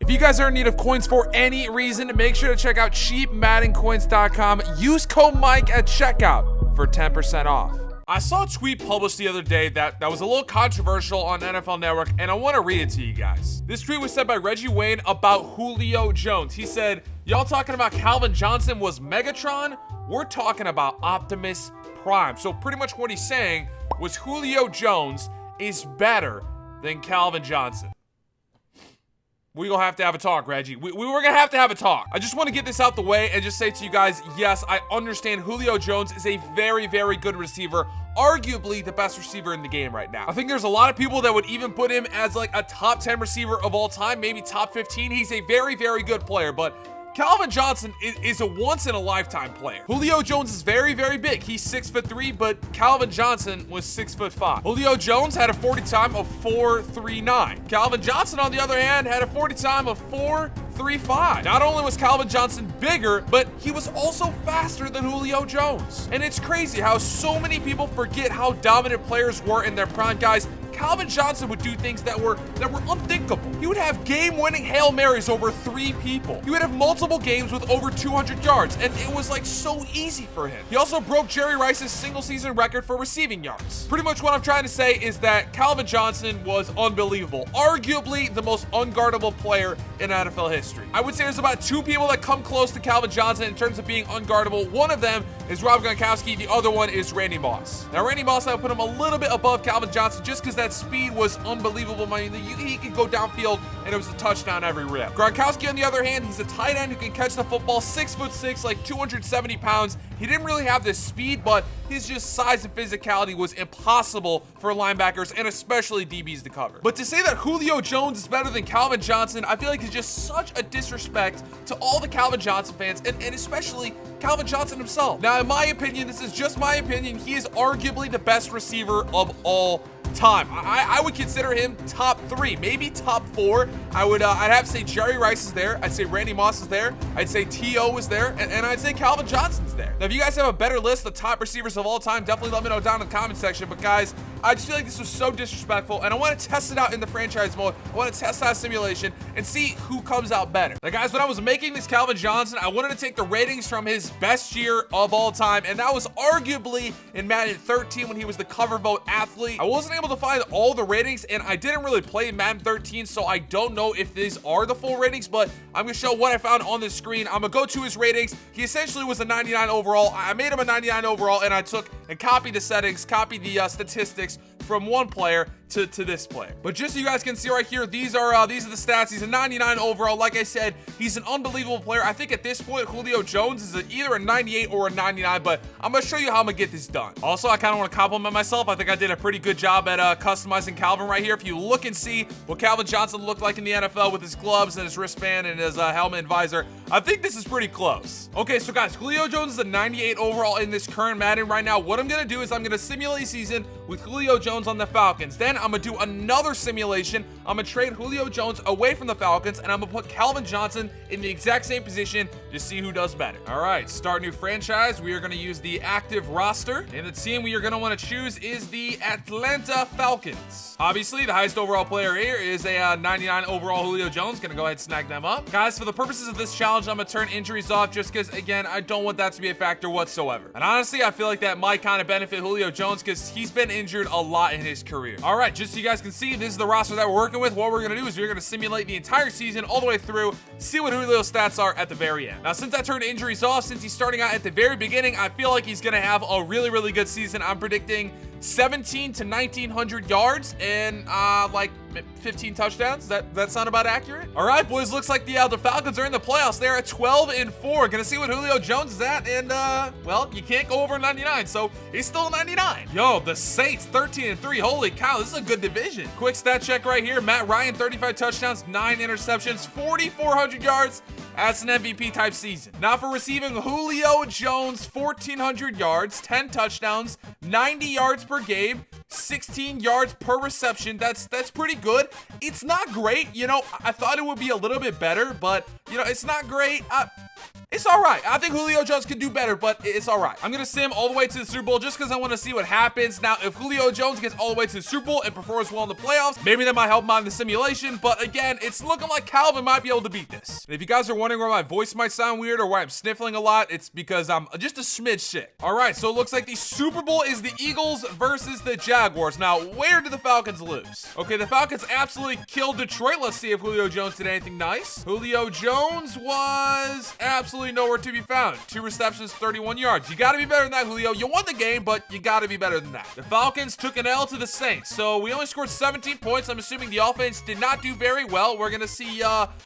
If you guys are in need of coins for any reason, make sure to check out cheapmaddencoins.com. Use code Mike at checkout for 10% off. I saw a tweet published the other day that was a little controversial on NFL Network, and I want to read it to you guys. This tweet was said by Reggie Wayne about Julio Jones. He said, y'all talking about Calvin Johnson was Megatron? We're talking about Optimus Prime. So pretty much what he's saying was Julio Jones is better than Calvin Johnson. We're gonna have to have a talk, Reggie. We were gonna have to have a talk. I just want to get this out the way and just say to you guys, yes, I understand Julio Jones is a very, very good receiver, arguably the best receiver in the game right now. I think there's a lot of people that would even put him as like a top 10 receiver of all time, maybe top 15. He's a very, very good player, but Calvin Johnson is a once-in-a-lifetime player. Julio Jones is very, very big. He's 6'3", but Calvin Johnson was 6'5". Julio Jones had a 40 time of 4.39. Calvin Johnson, on the other hand, had a 40 time of 4.35. Not only was Calvin Johnson bigger, but he was also faster than Julio Jones. And it's crazy how so many people forget how dominant players were in their prime. Guys, Calvin Johnson would do things that were unthinkable. He would have game-winning Hail Marys over 3 people. He would have multiple games with over 200 yards, and it was like so easy for him. He also broke Jerry Rice's single-season record for receiving yards. Pretty much what I'm trying to say is that Calvin Johnson was unbelievable. Arguably the most unguardable player in NFL history. I would say there's about 2 people that come close to Calvin Johnson in terms of being unguardable. One of them is Rob Gronkowski. The other one is Randy Moss. Now, Randy Moss, I would put him a little bit above Calvin Johnson just because that speed was unbelievable. I mean, he could go downfield and it was a touchdown every rip. Gronkowski, on the other hand, he's a tight end who can catch the football, 6'6", like 270 pounds. He didn't really have the speed, but his just size and physicality was impossible for linebackers and especially DBs to cover. But to say that Julio Jones is better than Calvin Johnson, I feel like is just such a disrespect to all the Calvin Johnson fans and especially Calvin Johnson himself. Now, in my opinion, this is just my opinion, he is arguably the best receiver of all time. I would consider him top 3, maybe top 4. I'd have to say Jerry Rice is there. I'd say Randy Moss is there. I'd say T.O. is there. And I'd say Calvin Johnson's there. Now, if you guys have a better list of top receivers of all time, definitely let me know down in the comment section. But guys, I just feel like this was so disrespectful, and I want to test it out in the franchise mode. I want to test out simulation and see who comes out better. Now, guys, when I was making this Calvin Johnson, I wanted to take the ratings from his best year of all time, and that was arguably in Madden 13 when he was the cover vote athlete. I wasn't able to find all the ratings, and I didn't really play Madden 13, so I don't know if these are the full ratings, but I'm going to show what I found on the screen. I'm going to go to his ratings. He essentially was a 99 overall. I made him a 99 overall, and I took and copied the settings, copied the statistics from one player to this player. But just so you guys can see right here, these are the stats. He's a 99 overall. Like I said, he's an unbelievable player. I think at this point, Julio Jones is either a 98 or a 99, but I'm going to show you how I'm going to get this done. Also, I kind of want to compliment myself. I think I did a pretty good job at customizing Calvin right here. If you look and see what Calvin Johnson looked like in the NFL with his gloves and his wristband and his helmet and visor, I think this is pretty close. Okay, so guys, Julio Jones is a 98 overall in this current Madden right now. What I'm going to do is I'm going to simulate season with Julio Jones on the Falcons. Then I'm going to do another simulation. I'm going to trade Julio Jones away from the Falcons, and I'm going to put Calvin Johnson in the exact same position to see who does better. All right, start new franchise. We are going to use the active roster, and the team we are going to want to choose is the Atlanta Falcons. Obviously, the highest overall player here is a 99 overall Julio Jones. Going to go ahead and snag them up. Guys, for the purposes of this challenge, I'm going to turn injuries off just because, again, I don't want that to be a factor whatsoever. And honestly, I feel like that might kind of benefit Julio Jones because he's been injured a lot in his career. All right, just so you guys can see, this is the roster that we're working with. What we're going to do is we're going to simulate the entire season all the way through, see what Julio's stats are at the very end. Now, since I turned injuries off, since he's starting out at the very beginning, I feel like he's going to have a really, really good season. I'm predicting 17 to 1900 yards and like 15 touchdowns. Does that sound about accurate? All right, boys, looks like the Falcons are in the playoffs. They're at 12-4. Gonna see what Julio Jones is at, and well, you can't go over 99, so he's still 99. Yo, the Saints 13-3. Holy cow, this is a good division. Quick stat check right here. Matt Ryan, 35 touchdowns, 9 interceptions, 4,400 yards. That's an MVP type season. Now for receiving, Julio Jones, 1,400 yards, 10 touchdowns, 90 yards per game, 16 yards per reception. That's pretty good. It's not great. You know, I thought it would be a little bit better, but you know, it's not great. It's all right. I think Julio Jones could do better, but it's all right. I'm going to sim all the way to the Super Bowl just because I want to see what happens. Now, if Julio Jones gets all the way to the Super Bowl and performs well in the playoffs, maybe that might help him out in the simulation. But again, it's looking like Calvin might be able to beat this. And if you guys are wondering why my voice might sound weird or why I'm sniffling a lot, it's because I'm just a smidge sick. All right, so it looks like the Super Bowl is the Eagles versus the Jaguars. Now, where did the Falcons lose? Okay, the Falcons absolutely killed Detroit. Let's see if Julio Jones did anything nice. Julio Jones was absolutely nowhere to be found. 2 receptions, 31 yards. You got to be better than that, Julio. You won the game, but you got to be better than that. The Falcons took an L to the Saints, so we only scored 17 points. I'm assuming the offense did not do very well. We're going to see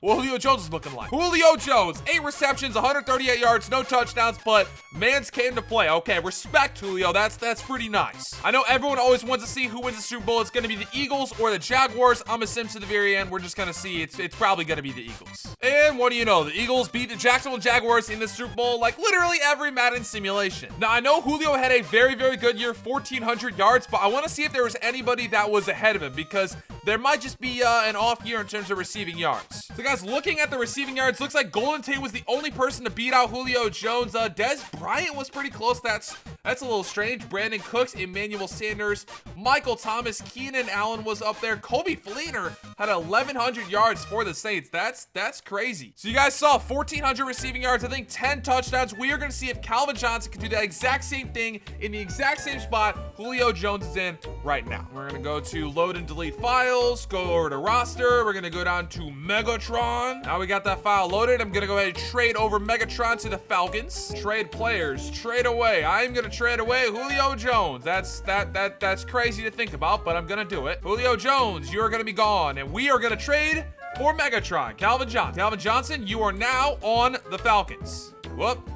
what Julio Jones is looking like. Julio Jones, 8 receptions, 138 yards, no touchdowns, but mans came to play. Okay, respect, Julio. That's pretty nice. I know everyone always wants to see who wins the Super Bowl. It's going to be the Eagles or the Jaguars. I'm a sim to the very end. We're just going to see. It's probably going to be the Eagles. And what do you know? The Eagles beat the Jacksonville Jaguars in the Super Bowl like literally every Madden simulation. Now, I know Julio had a very, very good year, 1,400 yards, but I want to see if there was anybody that was ahead of him because there might just be an off year in terms of receiving yards. So guys, looking at the receiving yards, looks like Golden Tate was the only person to beat out Julio Jones. Dez Bryant was pretty close. That's a little strange. Brandon Cooks, Emmanuel Sanders, Michael Thomas, Keenan Allen was up there. Kobe Fleener had 1,100 yards for the Saints. That's crazy. So you guys saw 1,400 receiving yards, I think 10 touchdowns. We are going to see if Calvin Johnson can do that exact same thing in the exact same spot Julio Jones is in right now. We're going to go to load and delete files, go over to roster. We're going to go down to Megatron. Now we got that file loaded. I'm going to go ahead and trade over Megatron to the Falcons. Trade players, trade away. I'm going to trade away Julio Jones. That's crazy to think about, but I'm going to do it. Julio Jones, you're going to be gone, and we are going to trade for Megatron. Calvin Johnson. Calvin Johnson, you are now on the Falcons. Whoop.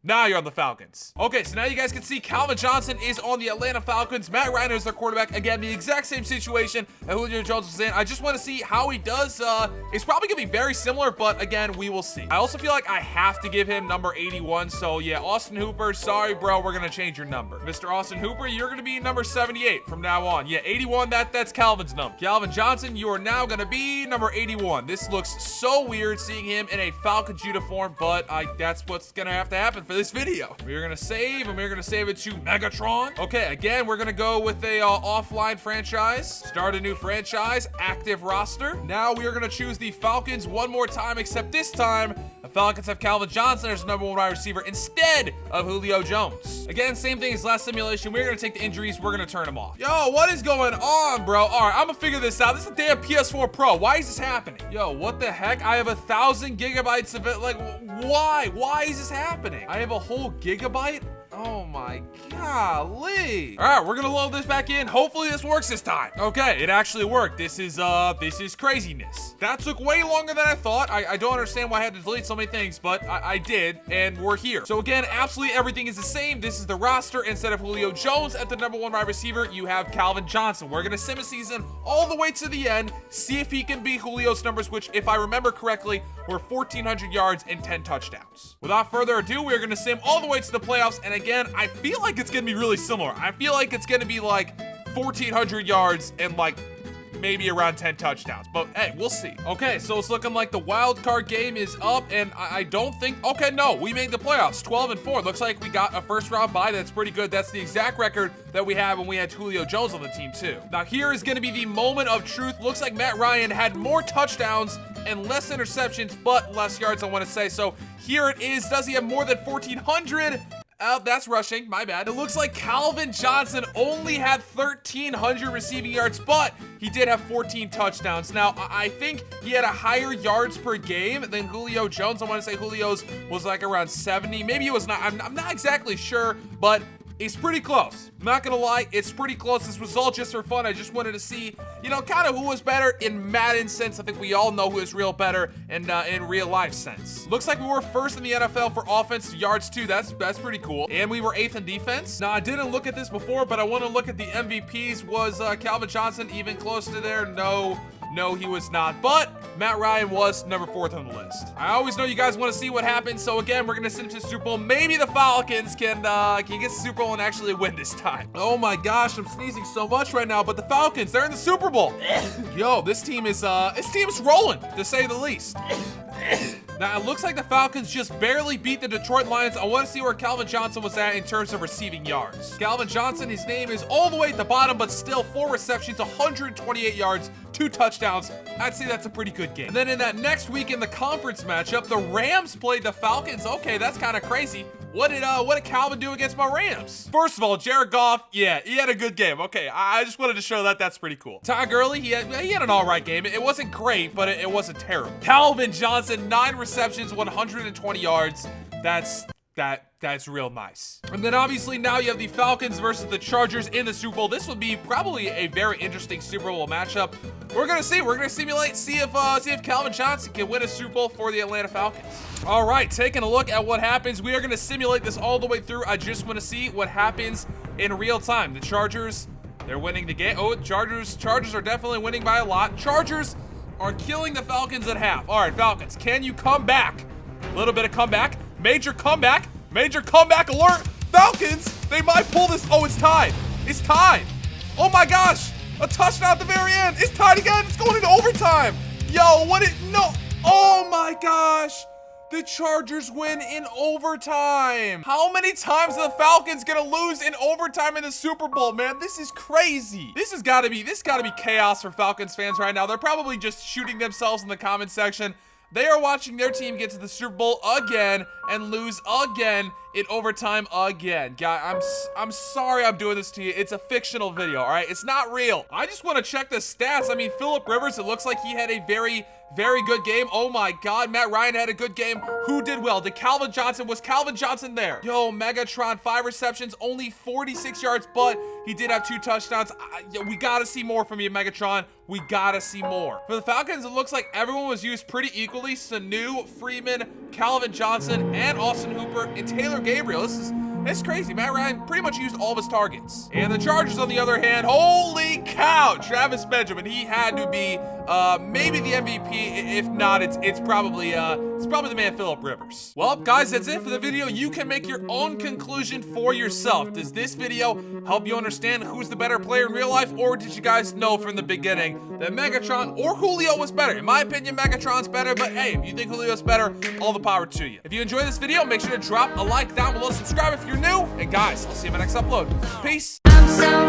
Now you're on the Falcons. Okay, so now you guys can see Calvin Johnson is on the Atlanta Falcons. Matt Ryan is their quarterback. Again, the exact same situation that Julio Jones was in. I just want to see how he does. It's probably going to be very similar, but again, we will see. I also feel like I have to give him number 81. So yeah, Austin Hooper, sorry, bro. We're going to change your number. Mr. Austin Hooper, you're going to be number 78 from now on. Yeah, 81, that's Calvin's number. Calvin Johnson, you are now going to be number 81. This looks so weird seeing him in a Falcons uniform, but that's what's going to have to happen for this video. We're gonna save, and we're gonna save it to Megatron. Okay, again, we're gonna go with a offline franchise. Start a new franchise, active roster. Now we are gonna choose the Falcons one more time, except this time, the Falcons have Calvin Johnson as number 1 wide receiver instead of Julio Jones. Again, same thing as last simulation. We're gonna take the injuries, we're gonna turn them off. Yo, what is going on, bro? All right, I'm gonna figure this out. This is a damn PS4 Pro. Why is this happening? Yo, what the heck? I have 1,000 gigabytes of it. Like, why? Why is this happening? I have a whole gigabyte? Oh my golly. All right, we're gonna load this back in. Hopefully this works this time. Okay, it actually worked. This is craziness. That took way longer than I thought. I don't understand why I had to delete so many things, but I did, and we're here. So again, absolutely everything is the same. This is the roster. Instead of Julio Jones at the number 1 wide receiver, you have Calvin Johnson. We're gonna sim a season all the way to the end, see if he can beat Julio's numbers, which, if I remember correctly, were 1,400 yards and 10 touchdowns. Without further ado, we're gonna sim all the way to the playoffs, and again, I feel like it's gonna be really similar. I feel like it's gonna be like 1,400 yards and like maybe around 10 touchdowns, but hey, we'll see. Okay, so it's looking like the wild card game is up, and I don't think, okay, no, we made the playoffs, 12-4. Looks like we got a first round bye. That's pretty good. That's the exact record that we had when we had Julio Jones on the team too. Now here is gonna be the moment of truth. Looks like Matt Ryan had more touchdowns and less interceptions, but less yards, I want to say. So here it is. Does he have more than 1,400? That's rushing, my bad. It looks like Calvin Johnson only had 1,300 receiving yards, but he did have 14 touchdowns. Now, I think he had a higher yards per game than Julio Jones. I want to say Julio's was like around 70. Maybe it was not. I'm not exactly sure, but it's pretty close. I'm not gonna lie, it's pretty close. This was all just for fun. I just wanted to see, you know, kind of who was better in Madden sense. I think we all know who is real better in real life sense. Looks like we were first in the NFL for offensive yards too. That's pretty cool. And we were 8th in defense. Now, I didn't look at this before, but I want to look at the MVPs. Was Calvin Johnson even close to there? No, he was not. But Matt Ryan was number 4th on the list. I always know you guys want to see what happens. So again, we're going to send him to the Super Bowl. Maybe the Falcons can get to the Super Bowl and actually win this time. Oh my gosh, I'm sneezing so much right now. But the Falcons, they're in the Super Bowl. Yo, this team is rolling, to say the least. Now, it looks like the Falcons just barely beat the Detroit Lions. I want to see where Calvin Johnson was at in terms of receiving yards. Calvin Johnson, his name is all the way at the bottom, but still 4 receptions, 128 yards, 2 touchdowns. I'd say that's a pretty good game. And then in that next week in the conference matchup, the Rams played the Falcons. Okay, that's kind of crazy. What did Calvin do against my Rams? First of all, Jared Goff, yeah, he had a good game. Okay, I just wanted to show that that's pretty cool. Todd Gurley, he had an all right game. It wasn't great, but it wasn't terrible. Calvin Johnson, 9 receptions, 120 yards. That's real nice. And then obviously now you have the Falcons versus the Chargers in the Super Bowl. This will be probably a very interesting Super Bowl matchup. We're gonna see. We're gonna simulate, see if Calvin Johnson can win a Super Bowl for the Atlanta Falcons. All right, taking a look at what happens. We are gonna simulate this all the way through. I just want to see what happens in real time. The Chargers, they're winning the game. Oh, Chargers are definitely winning by a lot. Chargers are killing the Falcons at half. All right, Falcons, can you come back? A little bit of comeback. Major comeback alert. Falcons, they might pull this. Oh, it's tied. It's tied. Oh my gosh. A touchdown at the very end. It's tied again. It's going into overtime. Yo, no. Oh my gosh. The Chargers win in overtime. How many times are the Falcons gonna lose in overtime in the Super Bowl, man? This is crazy. This has gotta be chaos for Falcons fans right now. They're probably just shooting themselves in the comment section. They are watching their team get to the Super Bowl again and lose again in overtime again. Guy, I'm sorry I'm doing this to you. It's a fictional video, all right? It's not real. I just want to check the stats. I mean, Phillip Rivers, it looks like he had a very good game. Oh my God, Matt Ryan had a good game. Who did well? Was Calvin Johnson there? Yo, Megatron, 5 receptions, only 46 yards, but he did have 2 touchdowns. We gotta see more from you, Megatron. We gotta see more. For the Falcons, it looks like everyone was used pretty equally. Sanu, Freeman, Calvin Johnson, and Austin Hooper, and Taylor Gabriel. It's crazy. Matt Ryan pretty much used all of his targets. And the Chargers, on the other hand, holy cow, Travis Benjamin, he had to be maybe the MVP. If not, it's probably the man Phillip Rivers. Well, guys, that's it for the video. You can make your own conclusion for yourself. Does this video help you understand who's the better player in real life, or did you guys know from the beginning that Megatron or Julio was better? In my opinion, Megatron's better, but hey, if you think Julio's better, all the power to you. If you enjoyed this video, make sure to drop a like down below, subscribe if you're new, and guys, I'll see you in my next upload. Peace. I'm so